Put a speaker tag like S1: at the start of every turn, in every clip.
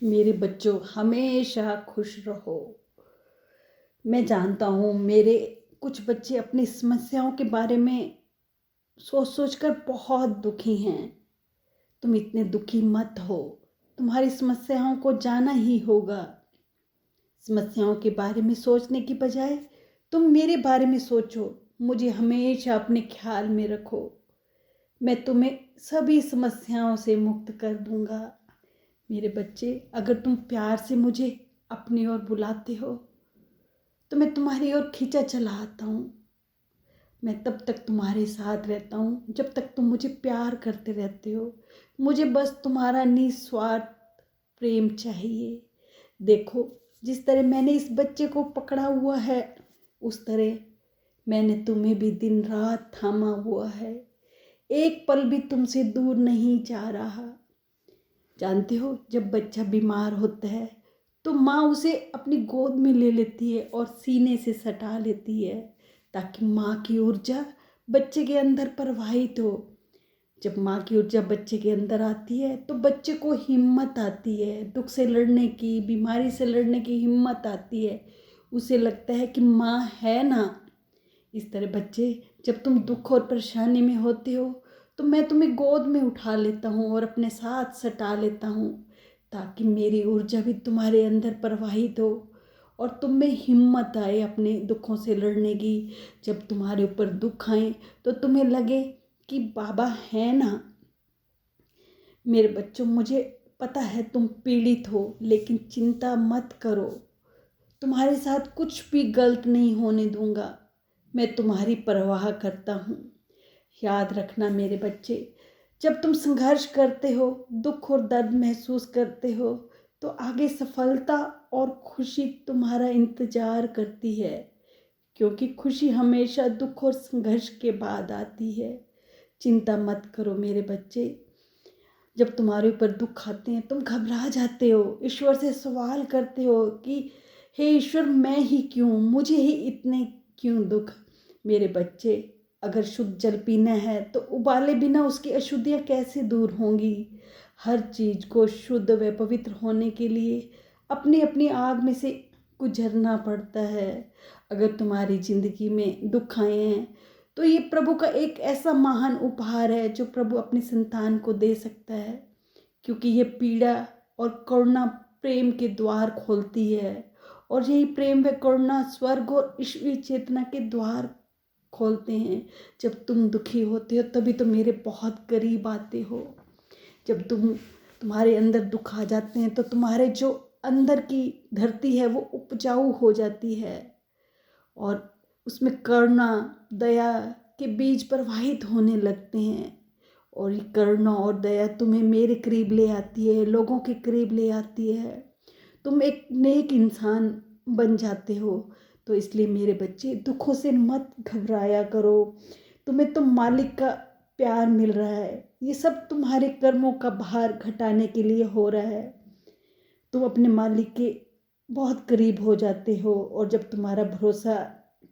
S1: मेरे बच्चों हमेशा खुश रहो। मैं जानता हूँ मेरे कुछ बच्चे अपनी समस्याओं के बारे में सोच सोच कर बहुत दुखी हैं। तुम इतने दुखी मत हो। तुम्हारी समस्याओं को जाना ही होगा। समस्याओं के बारे में सोचने की बजाय तुम मेरे बारे में सोचो। मुझे हमेशा अपने ख्याल में रखो। मैं तुम्हें सभी समस्याओं से मुक्त कर दूंगा। मेरे बच्चे, अगर तुम प्यार से मुझे अपनी ओर बुलाते हो तो मैं तुम्हारी ओर खींचा चला आता हूँ। मैं तब तक तुम्हारे साथ रहता हूँ जब तक तुम मुझे प्यार करते रहते हो। मुझे बस तुम्हारा निस्वार्थ प्रेम चाहिए। देखो, जिस तरह मैंने इस बच्चे को पकड़ा हुआ है उस तरह मैंने तुम्हें भी दिन रात थामा हुआ है। एक पल भी तुमसे दूर नहीं जा रहा। जानते हो, जब बच्चा बीमार होता है तो माँ उसे अपनी गोद में ले लेती है और सीने से सटा लेती है ताकि माँ की ऊर्जा बच्चे के अंदर प्रवाहित हो। जब माँ की ऊर्जा बच्चे के अंदर आती है तो बच्चे को हिम्मत आती है, दुख से लड़ने की, बीमारी से लड़ने की हिम्मत आती है। उसे लगता है कि माँ है ना। इस तरह बच्चे, जब तुम दुख और परेशानी में होते हो तो मैं तुम्हें गोद में उठा लेता हूँ और अपने साथ सटा लेता हूँ ताकि मेरी ऊर्जा भी तुम्हारे अंदर प्रवाहित हो और तुम में हिम्मत आए अपने दुखों से लड़ने की। जब तुम्हारे ऊपर दुख आए तो तुम्हें लगे कि बाबा है ना। मेरे बच्चों, मुझे पता है तुम पीड़ित हो, लेकिन चिंता मत करो। तुम्हारे साथ कुछ भी गलत नहीं होने दूंगा। मैं तुम्हारी परवाह करता हूँ। याद रखना मेरे बच्चे, जब तुम संघर्ष करते हो, दुख और दर्द महसूस करते हो तो आगे सफलता और खुशी तुम्हारा इंतजार करती है। क्योंकि खुशी हमेशा दुख और संघर्ष के बाद आती है। चिंता मत करो मेरे बच्चे। जब तुम्हारे ऊपर दुख आते हैं तुम घबरा जाते हो, ईश्वर से सवाल करते हो कि हे ईश्वर, मैं ही क्यों, मुझे ही इतने क्यों दुख। मेरे बच्चे, अगर शुद्ध जल पीना है तो उबाले बिना उसकी अशुद्धियाँ कैसे दूर होंगी। हर चीज़ को शुद्ध व पवित्र होने के लिए अपनी अपनी आग में से गुजरना पड़ता है। अगर तुम्हारी ज़िंदगी में दुख आए हैं तो ये प्रभु का एक ऐसा महान उपहार है जो प्रभु अपनी संतान को दे सकता है। क्योंकि ये पीड़ा और करुणा प्रेम के द्वार खोलती है और यही प्रेम व करुणा स्वर्ग और ईश्वरीय चेतना के द्वार खोलते हैं। जब तुम दुखी होते हो तभी तो मेरे बहुत करीब आते हो। जब तुम्हारे अंदर दुख आ जाते हैं तो तुम्हारे जो अंदर की धरती है वो उपजाऊ हो जाती है और उसमें करुणा दया के बीज प्रवाहित होने लगते हैं। और ये करुणा और दया तुम्हें मेरे करीब ले आती है, लोगों के करीब ले आती है। तुम एक नेक इंसान बन जाते हो। तो इसलिए मेरे बच्चे, दुखों से मत घबराया करो। तुम्हें तो मालिक का प्यार मिल रहा है। ये सब तुम्हारे कर्मों का भार घटाने के लिए हो रहा है। तुम अपने मालिक के बहुत करीब हो जाते हो और जब तुम्हारा भरोसा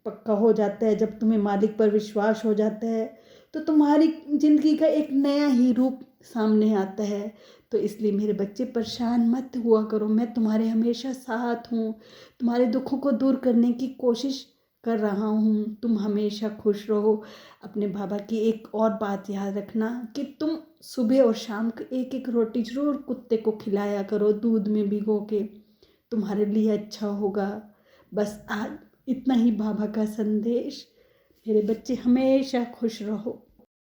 S1: पक्का हो जाता है, जब तुम्हें मालिक पर विश्वास हो जाता है तो तुम्हारी ज़िंदगी का एक नया ही रूप सामने आता है। तो इसलिए मेरे बच्चे, परेशान मत हुआ करो। मैं तुम्हारे हमेशा साथ हूँ। तुम्हारे दुखों को दूर करने की कोशिश कर रहा हूँ। तुम हमेशा खुश रहो। अपने बाबा की एक और बात याद रखना कि तुम सुबह और शाम को एक एक रोटी ज़रूर कुत्ते को खिलाया करो, दूध में भिगो के। तुम्हारे लिए अच्छा होगा। बस आज इतना ही बाबा का संदेश। मेरे बच्चे, हमेशा खुश रहो।